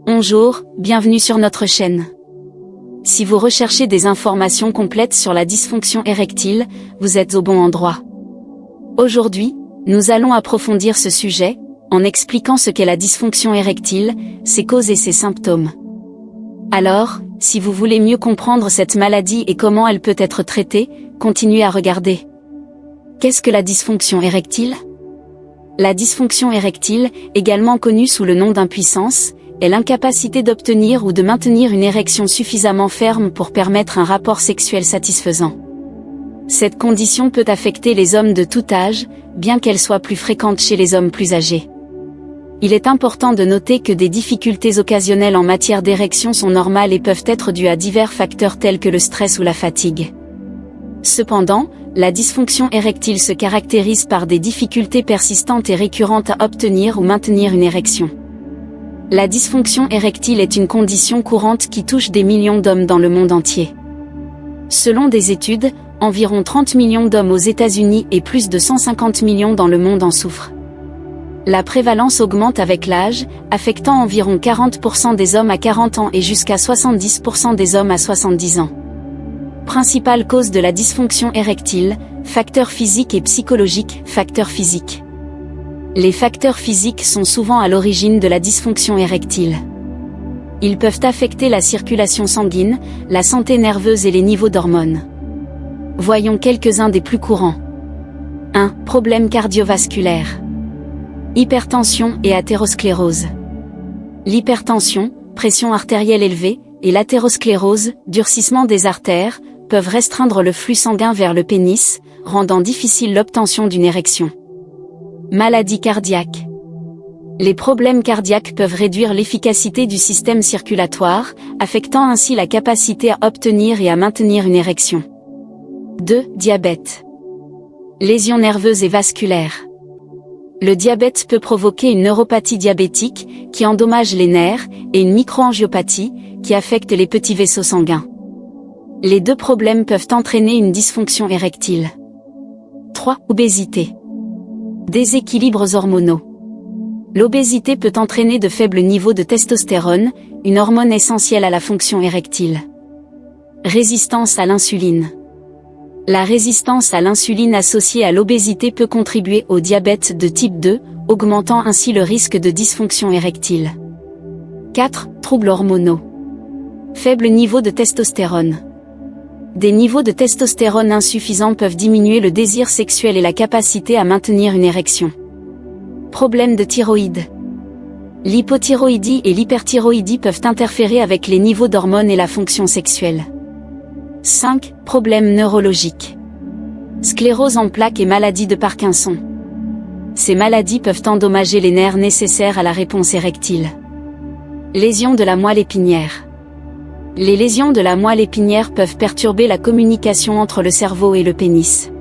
Bonjour, bienvenue sur notre chaîne. Si vous recherchez des informations complètes sur la dysfonction érectile, vous êtes au bon endroit. Aujourd'hui, nous allons approfondir ce sujet, en expliquant ce qu'est la dysfonction érectile, ses causes et ses symptômes. Alors, si vous voulez mieux comprendre cette maladie et comment elle peut être traitée, continuez à regarder. Qu'est-ce que la dysfonction érectile ? La dysfonction érectile, également connue sous le nom d'impuissance, est l'incapacité d'obtenir ou de maintenir une érection suffisamment ferme pour permettre un rapport sexuel satisfaisant. Cette condition peut affecter les hommes de tout âge, bien qu'elle soit plus fréquente chez les hommes plus âgés. Il est important de noter que des difficultés occasionnelles en matière d'érection sont normales et peuvent être dues à divers facteurs tels que le stress ou la fatigue. Cependant, la dysfonction érectile se caractérise par des difficultés persistantes et récurrentes à obtenir ou maintenir une érection. La dysfonction érectile est une condition courante qui touche des millions d'hommes dans le monde entier. Selon des études, environ 30 millions d'hommes aux États-Unis et plus de 150 millions dans le monde en souffrent. La prévalence augmente avec l'âge, affectant environ 40% des hommes à 40 ans et jusqu'à 70% des hommes à 70 ans. Principale cause de la dysfonction érectile, facteurs physiques et psychologiques. Facteurs physiques. Les facteurs physiques sont souvent à l'origine de la dysfonction érectile. Ils peuvent affecter la circulation sanguine, la santé nerveuse et les niveaux d'hormones. Voyons quelques-uns des plus courants. 1. Problèmes cardiovasculaires. Hypertension et athérosclérose. L'hypertension, pression artérielle élevée, et l'athérosclérose, durcissement des artères, peuvent restreindre le flux sanguin vers le pénis, rendant difficile l'obtention d'une érection. Maladie cardiaque. Les problèmes cardiaques peuvent réduire l'efficacité du système circulatoire, affectant ainsi la capacité à obtenir et à maintenir une érection. 2. Diabète. Lésions nerveuses et vasculaires. Le diabète peut provoquer une neuropathie diabétique, qui endommage les nerfs, et une microangiopathie, qui affecte les petits vaisseaux sanguins. Les deux problèmes peuvent entraîner une dysfonction érectile. 3. Obésité. Déséquilibres hormonaux. L'obésité peut entraîner de faibles niveaux de testostérone, une hormone essentielle à la fonction érectile. Résistance à l'insuline. La résistance à l'insuline associée à l'obésité peut contribuer au diabète de type 2, augmentant ainsi le risque de dysfonction érectile. 4. Troubles hormonaux. Faible niveau de testostérone. Des niveaux de testostérone insuffisants peuvent diminuer le désir sexuel et la capacité à maintenir une érection. Problèmes de thyroïde. L'hypothyroïdie et l'hyperthyroïdie peuvent interférer avec les niveaux d'hormones et la fonction sexuelle. 5. Problèmes neurologiques. Sclérose en plaques et maladie de Parkinson. Ces maladies peuvent endommager les nerfs nécessaires à la réponse érectile. Lésions de la moelle épinière. Les lésions de la moelle épinière peuvent perturber la communication entre le cerveau et le pénis.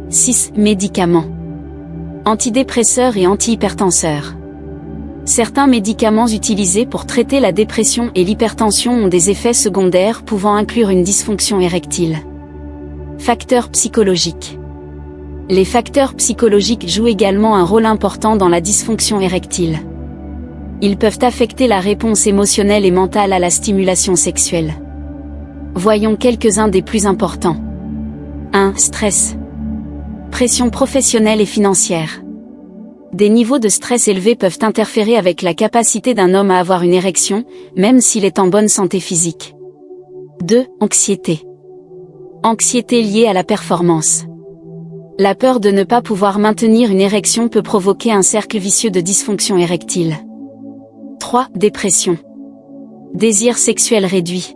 6. Médicaments. Antidépresseurs et antihypertenseurs. Certains médicaments utilisés pour traiter la dépression et l'hypertension ont des effets secondaires pouvant inclure une dysfonction érectile. Facteurs psychologiques. Les facteurs psychologiques jouent également un rôle important dans la dysfonction érectile. Ils peuvent affecter la réponse émotionnelle et mentale à la stimulation sexuelle. Voyons quelques-uns des plus importants. 1. Stress. Pression professionnelle et financière. Des niveaux de stress élevés peuvent interférer avec la capacité d'un homme à avoir une érection, même s'il est en bonne santé physique. 2. Anxiété. Anxiété liée à la performance. La peur de ne pas pouvoir maintenir une érection peut provoquer un cercle vicieux de dysfonction érectile. 3. Dépression. Désir sexuel réduit.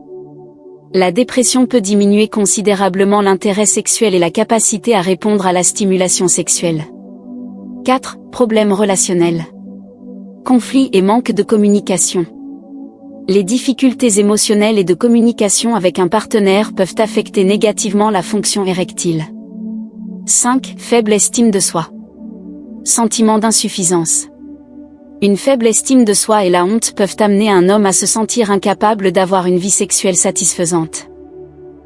La dépression peut diminuer considérablement l'intérêt sexuel et la capacité à répondre à la stimulation sexuelle. 4. Problèmes relationnels. Conflits et manque de communication. Les difficultés émotionnelles et de communication avec un partenaire peuvent affecter négativement la fonction érectile. 5. Faible estime de soi. Sentiment d'insuffisance. Une faible estime de soi et la honte peuvent amener un homme à se sentir incapable d'avoir une vie sexuelle satisfaisante.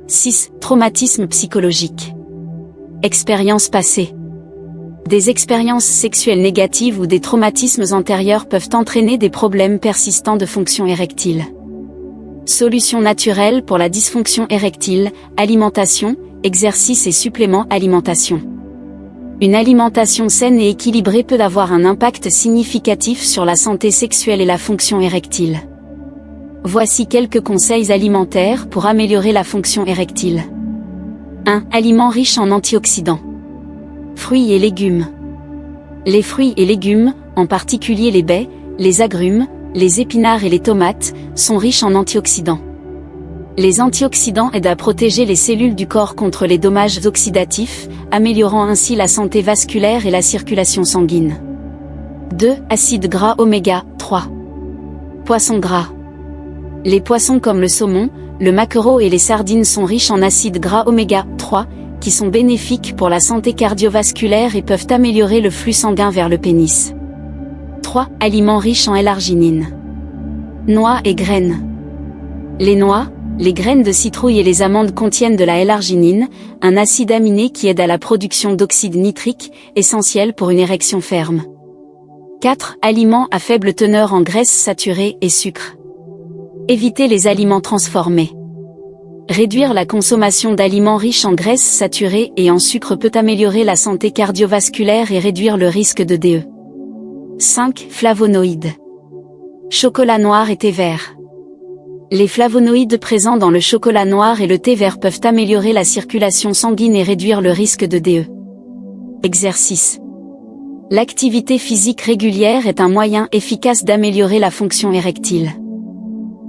6. Traumatisme psychologique. Expérience passée. Des expériences sexuelles négatives ou des traumatismes antérieurs peuvent entraîner des problèmes persistants de fonction érectile. Solutions naturelles pour la dysfonction érectile, alimentation, exercice et suppléments alimentation. Une alimentation saine et équilibrée peut avoir un impact significatif sur la santé sexuelle et la fonction érectile. Voici quelques conseils alimentaires pour améliorer la fonction érectile. 1. Aliments riches en antioxydants. Fruits et légumes. Les fruits et légumes, en particulier les baies, les agrumes, les épinards et les tomates, sont riches en antioxydants. Les antioxydants aident à protéger les cellules du corps contre les dommages oxydatifs, améliorant ainsi la santé vasculaire et la circulation sanguine. 2. Acides gras oméga 3. Poissons gras. Les poissons comme le saumon, le maquereau et les sardines sont riches en acides gras oméga 3, qui sont bénéfiques pour la santé cardiovasculaire et peuvent améliorer le flux sanguin vers le pénis. 3. Aliments riches en L-arginine. Noix et graines. Les noix, les graines de citrouille et les amandes contiennent de la L-arginine, un acide aminé qui aide à la production d'oxyde nitrique, essentiel pour une érection ferme. 4. Aliments à faible teneur en graisses saturées et sucre. Évitez les aliments transformés. Réduire la consommation d'aliments riches en graisses saturées et en sucre peut améliorer la santé cardiovasculaire et réduire le risque de DE. 5. Flavonoïdes. Chocolat noir et thé vert. Les flavonoïdes présents dans le chocolat noir et le thé vert peuvent améliorer la circulation sanguine et réduire le risque de DE. Exercice. L'activité physique régulière est un moyen efficace d'améliorer la fonction érectile.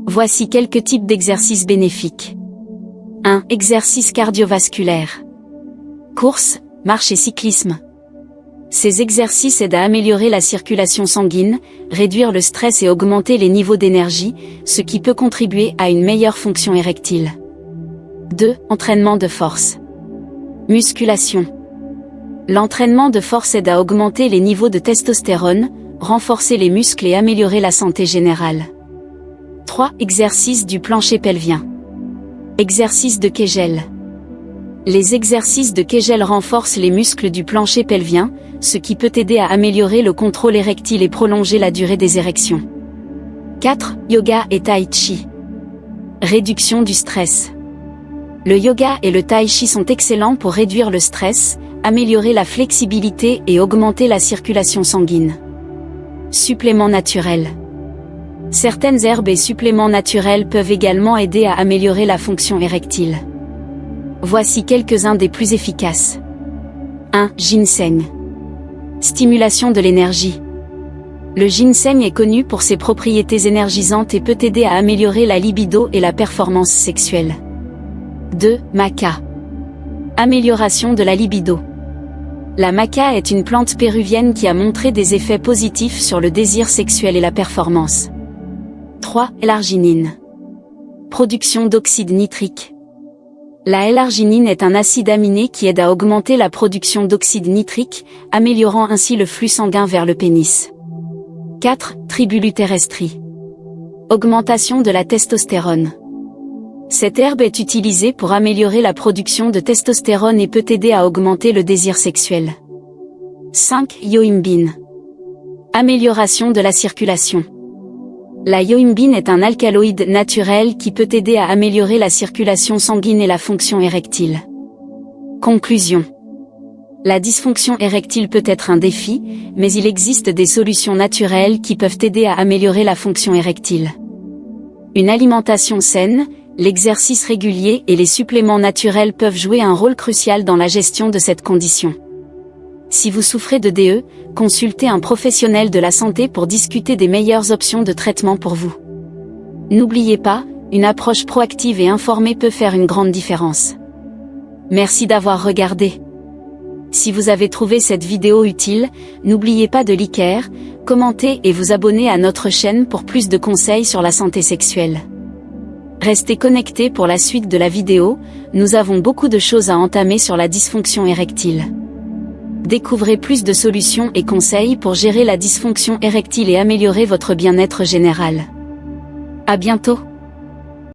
Voici quelques types d'exercices bénéfiques. 1. Exercice cardiovasculaire. Course, marche et cyclisme. Ces exercices aident à améliorer la circulation sanguine, réduire le stress et augmenter les niveaux d'énergie, ce qui peut contribuer à une meilleure fonction érectile. 2. Entraînement de force. Musculation. L'entraînement de force aide à augmenter les niveaux de testostérone, renforcer les muscles et améliorer la santé générale. 3. Exercice du plancher pelvien. Exercice de Kegel. Les exercices de Kegel renforcent les muscles du plancher pelvien, ce qui peut aider à améliorer le contrôle érectile et prolonger la durée des érections. 4. Yoga et Tai Chi. Réduction du stress. Le yoga et le Tai Chi sont excellents pour réduire le stress, améliorer la flexibilité et augmenter la circulation sanguine. Suppléments naturels. Certaines herbes et suppléments naturels peuvent également aider à améliorer la fonction érectile. Voici quelques-uns des plus efficaces. 1. Ginseng. Stimulation de l'énergie. Le ginseng est connu pour ses propriétés énergisantes et peut aider à améliorer la libido et la performance sexuelle. 2. Maca. Amélioration de la libido. La maca est une plante péruvienne qui a montré des effets positifs sur le désir sexuel et la performance. 3. L-arginine. Production d'oxyde nitrique. La L-arginine est un acide aminé qui aide à augmenter la production d'oxyde nitrique, améliorant ainsi le flux sanguin vers le pénis. 4. Tribulutérestrie. Augmentation de la testostérone. Cette herbe est utilisée pour améliorer la production de testostérone et peut aider à augmenter le désir sexuel. 5. Yohimbine. Amélioration de la circulation. La yohimbine est un alcaloïde naturel qui peut aider à améliorer la circulation sanguine et la fonction érectile. Conclusion. La dysfonction érectile peut être un défi, mais il existe des solutions naturelles qui peuvent aider à améliorer la fonction érectile. Une alimentation saine, l'exercice régulier et les suppléments naturels peuvent jouer un rôle crucial dans la gestion de cette condition. Si vous souffrez de DE, consultez un professionnel de la santé pour discuter des meilleures options de traitement pour vous. N'oubliez pas, une approche proactive et informée peut faire une grande différence. Merci d'avoir regardé. Si vous avez trouvé cette vidéo utile, n'oubliez pas de liker, commenter et vous abonner à notre chaîne pour plus de conseils sur la santé sexuelle. Restez connectés pour la suite de la vidéo, nous avons beaucoup de choses à entamer sur la dysfonction érectile. Découvrez plus de solutions et conseils pour gérer la dysfonction érectile et améliorer votre bien-être général. À bientôt.